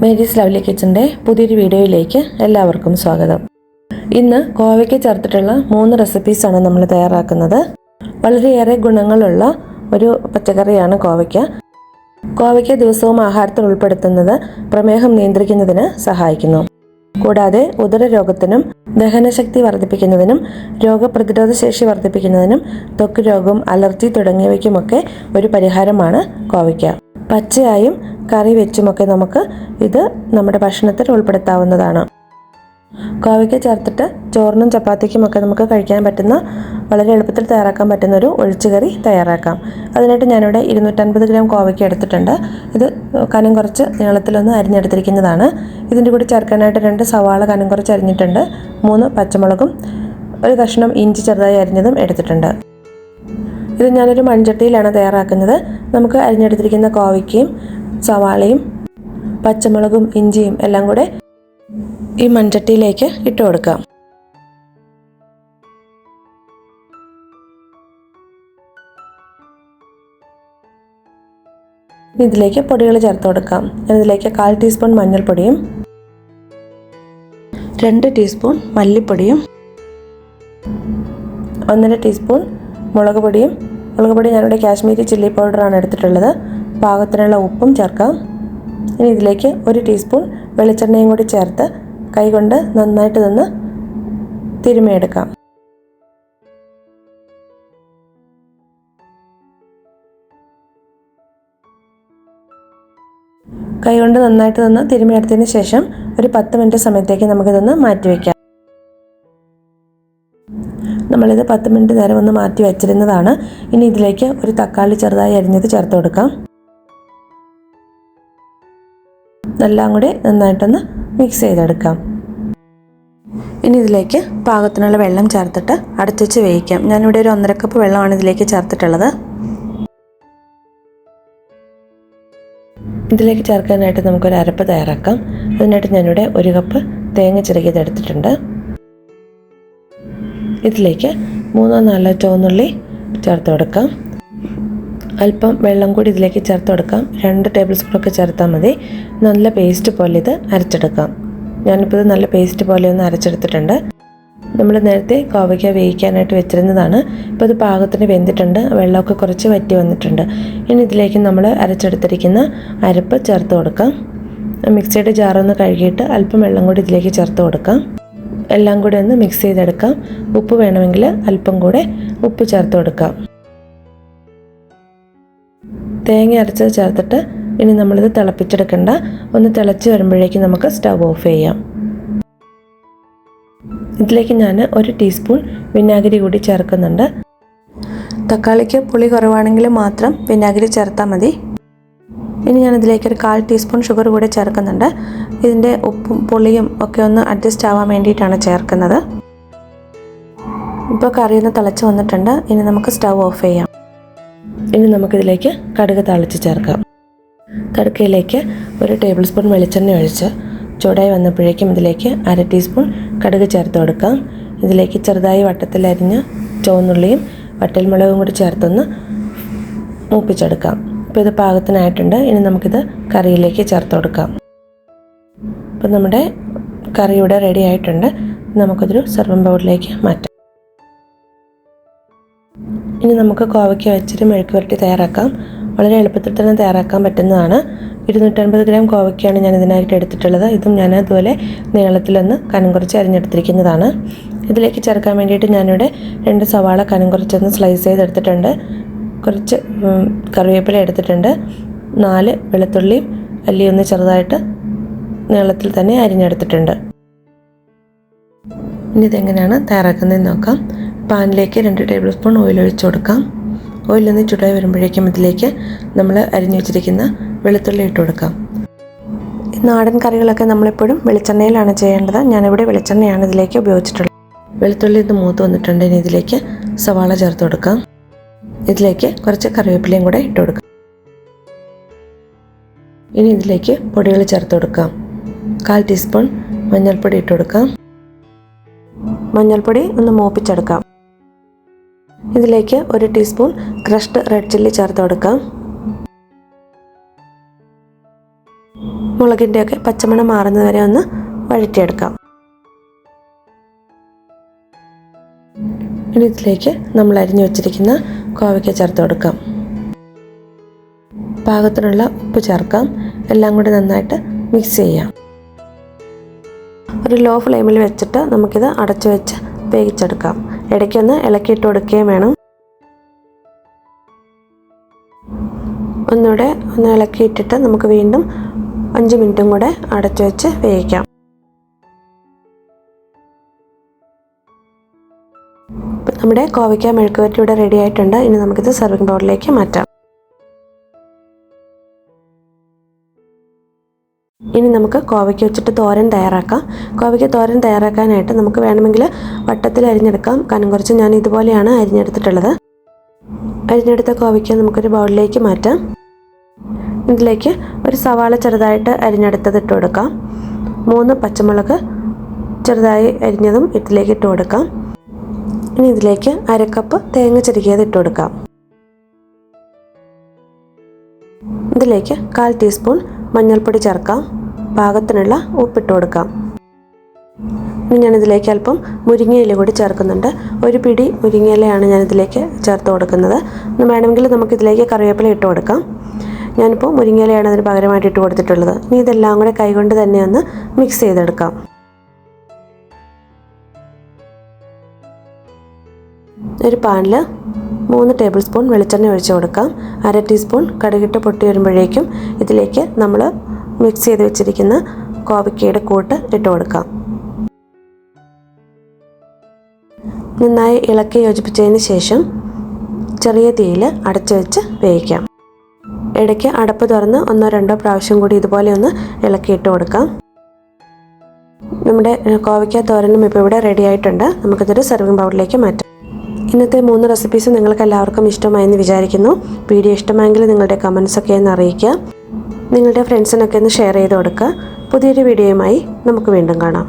Mary's lovely കിച്ചൻ്റെ പുതിയൊരു വീഡിയോയിലേക്ക് എല്ലാവർക്കും സ്വാഗതം. ഇന്ന് കോവയ്ക്ക ചേർത്തിട്ടുള്ള 3 റെസിപ്പീസാണ് നമ്മൾ തയ്യാറാക്കുന്നത്. വളരെയേറെ ഗുണങ്ങളുള്ള ഒരു പച്ചക്കറിയാണ് കോവയ്ക്ക. കോവയ്ക്ക ദിവസവും ആഹാരത്തിൽ ഉൾപ്പെടുത്തുന്നത് പ്രമേഹം നിയന്ത്രിക്കുന്നതിന് സഹായിക്കുന്നു. കൂടാതെ ഉദരരോഗത്തിനും ദഹനശക്തി വർദ്ധിപ്പിക്കുന്നതിനും രോഗപ്രതിരോധ ശേഷി വർദ്ധിപ്പിക്കുന്നതിനും ത്വക്ക് രോഗം, അലർജി തുടങ്ങിയവയ്ക്കുമൊക്കെ ഒരു പരിഹാരമാണ് കോവയ്ക്ക. പച്ചയായും കറി വെച്ചുമൊക്കെ നമുക്ക് ഇത് നമ്മുടെ ഭക്ഷണത്തിൽ ഉൾപ്പെടുത്താവുന്നതാണ്. കോവയ്ക്ക ചേർത്തിട്ട് ചോറിനും ചപ്പാത്തിക്കുമൊക്കെ നമുക്ക് കഴിക്കാൻ പറ്റുന്ന, വളരെ എളുപ്പത്തിൽ തയ്യാറാക്കാൻ പറ്റുന്ന ഒരു ഒഴിച്ചുകറി തയ്യാറാക്കാം. അതിനായിട്ട് ഞാനിവിടെ 250 ഗ്രാം കോവയ്ക്ക എടുത്തിട്ടുണ്ട്. ഇത് കനം കുറച്ച് നീളത്തിലൊന്ന് അരിഞ്ഞെടുത്തിരിക്കുന്നതാണ്. ഇതിൻ്റെ കൂടി ചേർക്കാനായിട്ട് 2 സവാള കനം കുറച്ച് അരിഞ്ഞിട്ടുണ്ട്, 3 പച്ചമുളകും 1 കഷ്ണം ഇഞ്ചി ചെറുതായി അരിഞ്ഞതും എടുത്തിട്ടുണ്ട്. ഇത് ഞാനൊരു മൺചട്ടിയിലാണ് തയ്യാറാക്കുന്നത്. നമുക്ക് അരിഞ്ഞെടുത്തിരിക്കുന്ന കോവയ്ക്കയും സവാളയും പച്ചമുളകും ഇഞ്ചിയും എല്ലാം കൂടെ ഈ മൺചട്ടിയിലേക്ക് ഇട്ട് കൊടുക്കാം. ഇതിലേക്ക് പൊടികൾ ചേർത്ത് കൊടുക്കാം. ഇതിലേക്ക് 1/4 ടീസ്പൂൺ മഞ്ഞൾപ്പൊടിയും 2 ടീസ്പൂൺ മല്ലിപ്പൊടിയും 1/2 ടീസ്പൂൺ മുളക് പൊടി ഞാനിവിടെ കാശ്മീരി ചില്ലി പൗഡറാണ് എടുത്തിട്ടുള്ളത്. പാകത്തിനുള്ള ഉപ്പും ചേർക്കാം. ഇനി ഇതിലേക്ക് 1 ടീസ്പൂൺ വെളിച്ചെണ്ണയും കൂടി ചേർത്ത് കൈകൊണ്ട് നന്നായിട്ട് നിന്ന് തിരുമ്മിയെടുക്കാം. കൈകൊണ്ട് നന്നായിട്ട് നിന്ന് തിരുമ്മിയെടുത്തതിന് ശേഷം ഒരു 10 മിനിറ്റ് സമയത്തേക്ക് നമുക്കിതൊന്ന് മാറ്റി വയ്ക്കാം. നമ്മളിത് 10 മിനിറ്റ് നേരം ഒന്ന് മാറ്റി വെച്ചിരുന്നതാണ്. ഇനി ഇതിലേക്ക് ഒരു തക്കാളി ചെറുതായി അരിഞ്ഞത് ചേർത്ത് കൊടുക്കാം. എല്ലാം കൂടി നന്നായിട്ടൊന്ന് മിക്സ് ചെയ്തെടുക്കാം. ഇനി ഇതിലേക്ക് പാകത്തിനുള്ള വെള്ളം ചേർത്തിട്ട് അടച്ചുവെച്ച് വേവിക്കാം. ഞാനിവിടെ ഒരു 1.5 കപ്പ് വെള്ളമാണ് ഇതിലേക്ക് ചേർത്തിട്ടുള്ളത്. ഇതിലേക്ക് ചേർക്കാനായിട്ട് നമുക്കൊരു അരപ്പ് തയ്യാറാക്കാം. അതിനായിട്ട് ഞാനിവിടെ 1 കപ്പ് തേങ്ങ ചിരകിയത് എടുത്തിട്ടുണ്ട്. ഇതിലേക്ക് 3-4 ചുവന്നുള്ളി ചേർത്ത് കൊടുക്കാം. അല്പം വെള്ളം കൂടി ഇതിലേക്ക് ചേർത്ത് കൊടുക്കാം. 2 ടേബിൾ സ്പൂണൊക്കെ ചേർത്താൽ മതി. നല്ല പേസ്റ്റ് പോലെ ഇത് അരച്ചെടുക്കാം. ഞാനിപ്പോൾ ഇത് നല്ല പേസ്റ്റ് പോലെ ഒന്ന് അരച്ചെടുത്തിട്ടുണ്ട്. നമ്മൾ നേരത്തെ കോവയ്ക്ക വേവിക്കാനായിട്ട് വെച്ചിരുന്നതാണ്. ഇപ്പോൾ ഇത് പാകത്തിന് വെന്തിട്ടുണ്ട്. വെള്ളമൊക്കെ കുറച്ച് വറ്റി വന്നിട്ടുണ്ട്. ഇനി ഇതിലേക്ക് നമ്മൾ അരച്ചെടുത്തിരിക്കുന്ന അരപ്പ് ചേർത്ത് കൊടുക്കാം. മിക്സിയുടെ ജാറൊന്ന് കഴുകിയിട്ട് അല്പം വെള്ളം കൂടി ഇതിലേക്ക് ചേർത്ത് കൊടുക്കാം. എല്ലാം കൂടി ഒന്ന് മിക്സ് ചെയ്തെടുക്കാം. ഉപ്പ് വേണമെങ്കിൽ അല്പം കൂടെ ഉപ്പ് ചേർത്ത് കൊടുക്കാം. തേങ്ങ അരച്ചത് ചേർത്തിട്ട് ഇനി നമ്മളിത് തിളപ്പിച്ചെടുക്കണ്ട. ഒന്ന് തിളച്ച് വരുമ്പോഴേക്കും നമുക്ക് സ്റ്റവ് ഓഫ് ചെയ്യാം. ഇതിലേക്ക് ഞാൻ 1 ടീസ്പൂൺ വിനാഗിരി കൂടി ചേർക്കുന്നുണ്ട്. തക്കാളിക്ക് പുളി കുറവാണെങ്കിൽ മാത്രം വിനാഗിരി ചേർത്താൽ മതി. ഇനി ഞാനിതിലേക്ക് ഒരു 1/4 ടീസ്പൂൺ ഷുഗർ കൂടി ചേർക്കുന്നുണ്ട്. ഇതിൻ്റെ ഉപ്പും പുളിയും ഒക്കെ ഒന്ന് അഡ്ജസ്റ്റ് ആവാൻ വേണ്ടിയിട്ടാണ് ചേർക്കുന്നത്. ഇപ്പോൾ കറി ഒന്ന് തിളച്ച് വന്നിട്ടുണ്ട്. ഇനി നമുക്ക് സ്റ്റവ് ഓഫ് ചെയ്യാം. ഇനി നമുക്കിതിലേക്ക് കടുക് താളിച്ച് ചേർക്കാം. കടുക്കയിലേക്ക് 1 ടേബിൾ സ്പൂൺ വെളിച്ചെണ്ണ ഒഴിച്ച് ചൂടായി വന്നപ്പോഴേക്കും ഇതിലേക്ക് 1/2 ടീസ്പൂൺ കടുക് ചേർത്ത് കൊടുക്കാം. ഇതിലേക്ക് ചെറുതായി വട്ടത്തിലരിഞ്ഞ ചുവന്നുള്ളിയും വറ്റൽമുളകും കൂടി ചേർത്തൊന്ന് മൂപ്പിച്ചെടുക്കാം. ഇപ്പോൾ ഇത് പാകത്തിനായിട്ടുണ്ട്. ഇനി നമുക്കിത് കറിയിലേക്ക് ചേർത്ത് കൊടുക്കാം. ഇപ്പോൾ നമ്മുടെ കറി ഇവിടെ റെഡി ആയിട്ടുണ്ട്. നമുക്കിതൊരു സർവിംഗ് ബൗളിലേക്ക് മാറ്റാം. ഇനി നമുക്ക് കോവയ്ക്ക വെച്ചിട്ട് മെഴുക്കുവരട്ടി തയ്യാറാക്കാം. വളരെ എളുപ്പത്തിൽ തന്നെ തയ്യാറാക്കാൻ പറ്റുന്നതാണ്. 250 ഗ്രാം കോവയ്ക്കയാണ് ഞാൻ ഇതിനായിട്ട് എടുത്തിട്ടുള്ളത്. ഇതും ഞാൻ അതുപോലെ നീളത്തിലൊന്ന് കനം കുറച്ച് അരിഞ്ഞെടുത്തിരിക്കുന്നതാണ്. ഇതിലേക്ക് ചേർക്കാൻ വേണ്ടിയിട്ട് ഞാനിവിടെ 2 സവാള കനം കുറച്ചൊന്ന് സ്ലൈസ് ചെയ്തെടുത്തിട്ടുണ്ട്. കുറച്ച് കറിവേപ്പില എടുത്തിട്ടുണ്ട്. 4 വെളുത്തുള്ളിയും അല്ലി ഒന്ന് ചെറുതായിട്ട് നീളത്തിൽ തന്നെ അരിഞ്ഞെടുത്തിട്ടുണ്ട്. ഇനി ഇതെങ്ങനെയാണ് തയ്യാറാക്കുന്നതെന്ന് നോക്കാം. പാനിലേക്ക് 2 ടേബിൾ സ്പൂൺ ഓയിൽ ഒഴിച്ച് കൊടുക്കാം. ഓയിലൊന്ന് ചൂടായി വരുമ്പോഴേക്കും ഇതിലേക്ക് നമ്മൾ അരിഞ്ഞു വെച്ചിരിക്കുന്ന വെളുത്തുള്ളി ഇട്ട് കൊടുക്കാം. നാടൻ കറികളൊക്കെ നമ്മളെപ്പോഴും വെളിച്ചെണ്ണയിലാണ് ചെയ്യേണ്ടത്. ഞാനിവിടെ വെളിച്ചെണ്ണയാണ് ഇതിലേക്ക് ഉപയോഗിച്ചിട്ടുള്ളത്. വെളുത്തുള്ളി ഇത് മൂത്ത് വന്നിട്ടുണ്ട്. ഇനി ഇതിലേക്ക് സവാള ചേർത്ത് കൊടുക്കാം. ഇതിലേക്ക് കുറച്ച് കറിവേപ്പിലയും കൂടെ ഇട്ട് കൊടുക്കാം. ഇനി ഇതിലേക്ക് പൊടികൾ ചേർത്ത് കൊടുക്കാം. 1/4 ടീസ്പൂൺ മഞ്ഞൾപ്പൊടി ഇട്ട് കൊടുക്കാം. മഞ്ഞൾപ്പൊടി ഒന്ന് മൂപ്പിച്ചെടുക്കാം. ഇതിലേക്ക് 1 ടീസ്പൂൺ ക്രഷ്ഡ് റെഡ് ചില്ലി ചേർത്ത് കൊടുക്കാം. മുളകിൻ്റെയൊക്കെ പച്ചമണം മാറുന്നത് വരെ ഒന്ന് വഴറ്റിയെടുക്കാം. ഇനി ഇതിലേക്ക് നമ്മൾ അരിഞ്ഞു വെച്ചിരിക്കുന്ന കോവയ്ക്ക ചേർത്ത് കൊടുക്കാം. പാകത്തിനുള്ള ഉപ്പ് ചേർക്കാം. എല്ലാം കൂടി നന്നായിട്ട് മിക്സ് ചെയ്യാം. ഒരു ലോ ഫ്ലെയിമിൽ വെച്ചിട്ട് നമുക്കിത് അടച്ചു വെച്ച് വേവിച്ചെടുക്കാം. ഇടയ്ക്കൊന്ന് ഇളക്കിയിട്ട് കൊടുക്കുകയും വേണം. ഒന്നുകൂടെ ഒന്ന് ഇളക്കിയിട്ടിട്ട് നമുക്ക് വീണ്ടും 5 മിനിറ്റും കൂടെ അടച്ചു വെച്ച് വേവിക്കാം. നമ്മുടെ കോവയ്ക്ക മെഴുക്കുവരട്ടി ഇവിടെ റെഡി ആയിട്ടുണ്ട്. ഇനി നമുക്കിത് സർവിംഗ് ബൗളിലേക്ക് മാറ്റാം. ഇനി നമുക്ക് കോവയ്ക്ക വെച്ചിട്ട് തോരൻ തയ്യാറാക്കാം. കോവയ്ക്ക തോരൻ തയ്യാറാക്കാനായിട്ട് നമുക്ക് വേണമെങ്കിൽ വട്ടത്തിൽ അരിഞ്ഞെടുക്കാം. കനം കുറച്ച് ഞാൻ ഇതുപോലെയാണ് അരിഞ്ഞെടുത്തിട്ടുള്ളത്. അരിഞ്ഞെടുത്ത കോവയ്ക്ക നമുക്കൊരു ബൗളിലേക്ക് മാറ്റാം. ഇതിലേക്ക് ഒരു സവാള ചെറുതായിട്ട് അരിഞ്ഞെടുത്തത് ഇട്ട് കൊടുക്കാം. 3 പച്ചമുളക് ചെറുതായി അരിഞ്ഞതും ഇതിലേക്ക് ഇട്ട് കൊടുക്കാം. ഇനി ഇതിലേക്ക് 1/2 കപ്പ് തേങ്ങ ചിരകിയത് ഇട്ട് കൊടുക്കാം. ഇതിലേക്ക് 1/4 ടീസ്പൂൺ മഞ്ഞൾപ്പൊടി ചേർക്കാം. പാകത്തിനുള്ള ഉപ്പിട്ട് കൊടുക്കാം. ഇനി ഞാനിതിലേക്ക് അല്പം മുരിങ്ങയില കൂടി ചേർക്കുന്നുണ്ട്. ഒരു പിടി മുരിങ്ങയിലയാണ് ഞാനിതിലേക്ക് ചേർത്ത് കൊടുക്കുന്നത്. വേണമെങ്കിൽ നമുക്കിതിലേക്ക് കറിവേപ്പില ഇട്ട് കൊടുക്കാം. ഞാനിപ്പോൾ മുരിങ്ങയിലയാണ് അതിന് പകരമായിട്ട് ഇട്ട് കൊടുത്തിട്ടുള്ളത്. ഇനി ഇതെല്ലാം കൂടെ കൈകൊണ്ട് തന്നെ ഒന്ന് മിക്സ് ചെയ്തെടുക്കാം. ഒരു പാനിൽ 3 ടേബിൾ സ്പൂൺ വെളിച്ചെണ്ണ ഒഴിച്ച് കൊടുക്കാം. 1/2 ടീസ്പൂൺ കടുകിട്ട് പൊട്ടി വരുമ്പോഴേക്കും ഇതിലേക്ക് നമ്മൾ മിക്സ് ചെയ്ത് വെച്ചിരിക്കുന്ന കോവയ്ക്കയുടെ കൂട്ട് ഇട്ട് കൊടുക്കാം. നന്നായി ഇളക്കി യോജിപ്പിച്ചതിന് ശേഷം ചെറിയ തീയിൽ അടച്ചു വെച്ച് വേവിക്കാം. ഇടയ്ക്ക് അടപ്പ് തുറന്ന് 1-2 പ്രാവശ്യം കൂടി ഇതുപോലെ ഒന്ന് ഇളക്കിയിട്ട് കൊടുക്കാം. നമ്മുടെ കോവയ്ക്ക തോരനും ഇപ്പോൾ ഇവിടെ റെഡി ആയിട്ടുണ്ട്. നമുക്കിതൊരു സർവിംഗ് ബൗളിലേക്ക് മാറ്റാം. ഇന്നത്തെ 3 റെസിപ്പീസ് നിങ്ങൾക്ക് എല്ലാവർക്കും ഇഷ്ടമായെന്ന് വിചാരിക്കുന്നു. വീഡിയോ ഇഷ്ടമായെങ്കിൽ നിങ്ങളുടെ കമൻസൊക്കെ ഒന്ന് അറിയിക്കുക. നിങ്ങളുടെ ഫ്രണ്ട്സിനൊക്കെ ഒന്ന് ഷെയർ ചെയ്ത് കൊടുക്കുക. പുതിയൊരു വീഡിയോയുമായി നമുക്ക് വീണ്ടും കാണാം.